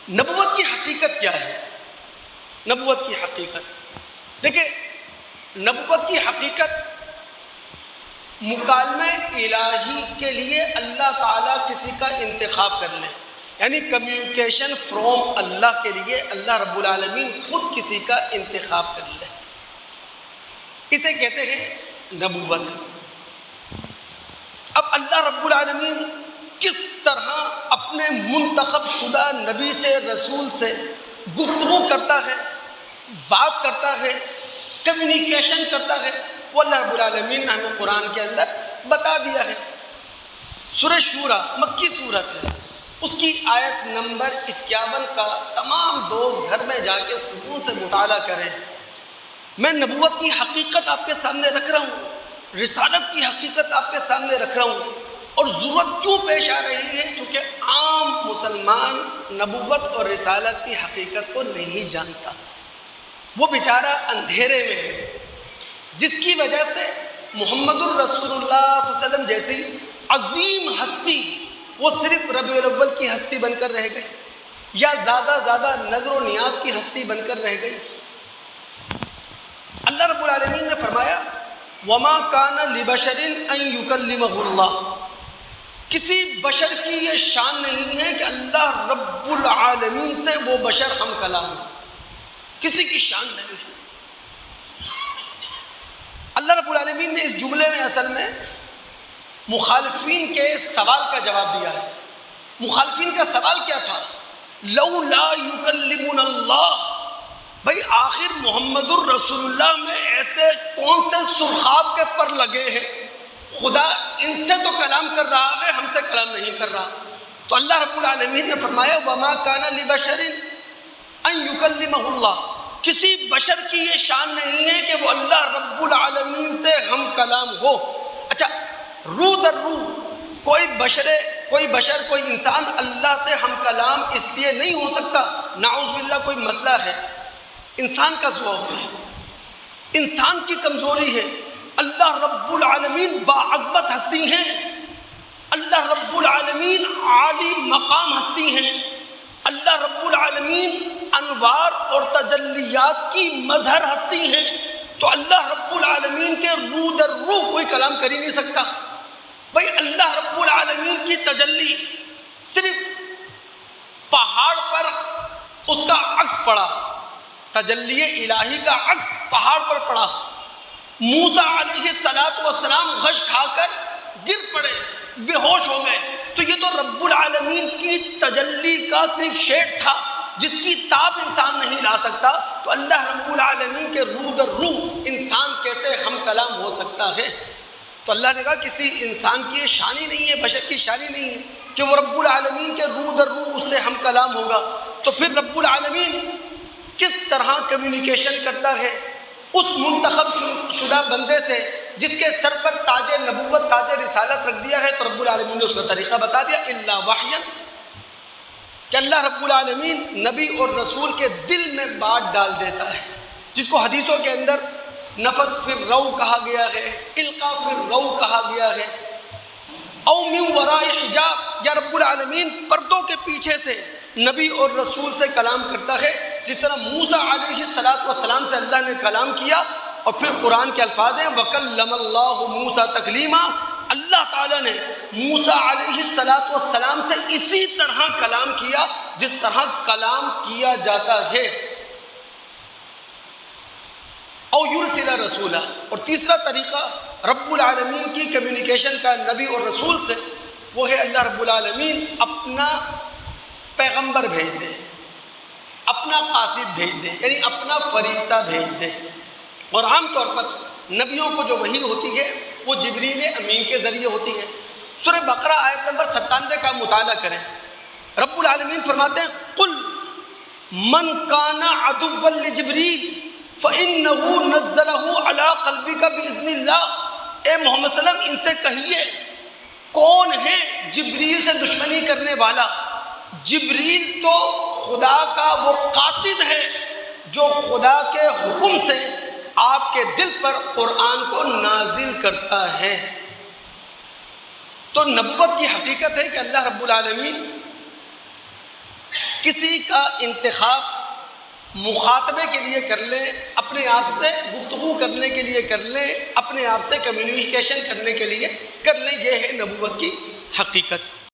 نبوت کی حقیقت کیا ہے؟ نبوت کی حقیقت دیکھیں، نبوت کی حقیقت مکالمہ الہی کے لیے اللہ تعالیٰ کسی کا انتخاب کر لے، یعنی کمیونیکیشن فرام اللہ کے لیے اللہ رب العالمین خود کسی کا انتخاب کر لے، اسے کہتے ہیں نبوت۔ اب اللہ رب العالمین کس طرح اپنے منتخب شدہ نبی سے، رسول سے گفتگو کرتا ہے، بات کرتا ہے، کمیونیکیشن کرتا ہے، وہ اللہ رب العالمین نے ہمیں قرآن کے اندر بتا دیا ہے۔ سورہ شورى مکی صورت ہے، اس کی آیت نمبر 51 کا تمام دوست گھر میں جا کے سکون سے مطالعہ کریں۔ میں نبوت کی حقیقت آپ کے سامنے رکھ رہا ہوں، رسالت کی حقیقت آپ کے سامنے رکھ رہا ہوں، اور ضرورت کیوں پیش آ رہی ہے؟ چونکہ عام مسلمان نبوت اور رسالت کی حقیقت کو نہیں جانتا، وہ بیچارہ اندھیرے میں ہے، جس کی وجہ سے محمد الرسول اللہ صلی اللہ علیہ وسلم جیسی عظیم ہستی وہ صرف ربیع الاول کی ہستی بن کر رہ گئی، یا زیادہ نظر و نیاز کی ہستی بن کر رہ گئی۔ اللہ رب العالمین نے فرمایا وَمَا كَانَ لِبَشَرٍ أَن يُكَلِّمَهُ اللَّهُ، کسی بشر کی یہ شان نہیں ہے کہ اللہ رب العالمین سے وہ بشر ہم کلام ہو، کسی کی شان نہیں ہے۔ اللہ رب العالمین نے اس جملے میں اصل میں مخالفین کے سوال کا جواب دیا ہے۔ مخالفین کا سوال کیا تھا؟ لولا یکلمنا اللہ، بھائی آخر محمد الرسول اللہ میں ایسے کون سے سرخاب کے پر لگے ہیں؟ خدا ان سے تو کلام کر رہا ہے، ہم سے کلام نہیں کر رہا۔ تو اللہ رب العالمین نے فرمایا وما کان لبشر ان یکلمہ اللہ، کسی بشر کی یہ شان نہیں ہے کہ وہ اللہ رب العالمین سے ہم کلام ہو۔ اچھا، رو در رو کوئی بشر کوئی انسان اللہ سے ہم کلام اس لیے نہیں ہو سکتا، نعوذ باللہ کوئی مسئلہ ہے، انسان کا ضعف ہے، انسان کی کمزوری ہے۔ اللہ رب العالمین باعظمت ہستی ہیں، اللہ رب العالمین عالی مقام ہستی ہیں، اللہ رب العالمین انوار اور تجلیات کی مظہر ہستی ہیں، تو اللہ رب العالمین کے رو در رو کوئی کلام کر ہی نہیں سکتا۔ بھائی اللہ رب العالمین کی تجلی صرف پہاڑ پر اس کا عکس پڑا، تجلی الہی کا عکس پہاڑ پر پڑا، موسیٰ علیہ السلام غش کھا کر گر پڑے، بے ہوش ہو گئے، تو یہ تو رب العالمین کی تجلی کا صرف شیڈ تھا جس کی تاب انسان نہیں لا سکتا، تو اللہ رب العالمین کے رو در رو انسان کیسے ہم کلام ہو سکتا ہے؟ تو اللہ نے کہا کسی انسان کی یہ شان ہی نہیں ہے، بشر کی شان ہی نہیں ہے کہ وہ رب العالمین کے رو در رو اس سے ہم کلام ہوگا۔ تو پھر رب العالمین کس طرح کمیونیکیشن کرتا ہے اس منتخب شدہ بندے سے جس کے سر پر تاج نبوت، تاج رسالت رکھ دیا ہے؟ تو رب العالمین نے اس کا طریقہ بتا دیا، الا وحیا، کہ اللہ رب العالمین نبی اور رسول کے دل میں بات ڈال دیتا ہے، جس کو حدیثوں کے اندر نفس فی الروع کہا گیا ہے، القاء فی الروع کہا گیا ہے، او من وراء حجاب، یا رب العالمین پردوں کے پیچھے سے نبی اور رسول سے کلام کرتا ہے، جس طرح موسیٰ علیہ السلام سے اللہ نے کلام کیا، اور پھر قرآن کے الفاظ ہیں وَكَلَّمَ اللَّهُ مُوسَىٰ تَكْلِيمًا، اللہ تعالیٰ نے موسیٰ علیہ السلام سے اسی طرح کلام کیا جس طرح کلام کیا جاتا ہے۔ او یرسل رسولا، اور تیسرا طریقہ رب العالمین کی کمیونیکیشن کا نبی اور رسول سے، وہ ہے اللہ رب العالمین اپنا پیغمبر بھیج دے، اپنا قاصد بھیج دے، یعنی اپنا فرشتہ بھیج دے۔ اور عام طور پر نبیوں کو جو وحی ہوتی ہے وہ جبریل امین کے ذریعے ہوتی ہے۔ سورہ بقرہ آیت نمبر 97 کا مطالعہ کریں، رب العالمین فرماتے ہیں قل من کان عدوا لجبریل فإنه نزلہ علی قلبک بإذن اللہ، اے محمد صلی اللہ علیہ وسلم ان سے کہیے کون ہے جبریل سے دشمنی کرنے والا؟ جبریل تو خدا کا وہ قاصد ہے جو خدا کے حکم سے آپ کے دل پر قرآن کو نازل کرتا ہے۔ تو نبوت کی حقیقت ہے کہ اللہ رب العالمین کسی کا انتخاب مخاطبے کے لیے کر لیں، اپنے آپ سے گفتگو کرنے کے لیے کر لیں، اپنے آپ سے کمیونیکیشن کرنے کے لیے کر لیں، یہ ہے نبوت کی حقیقت۔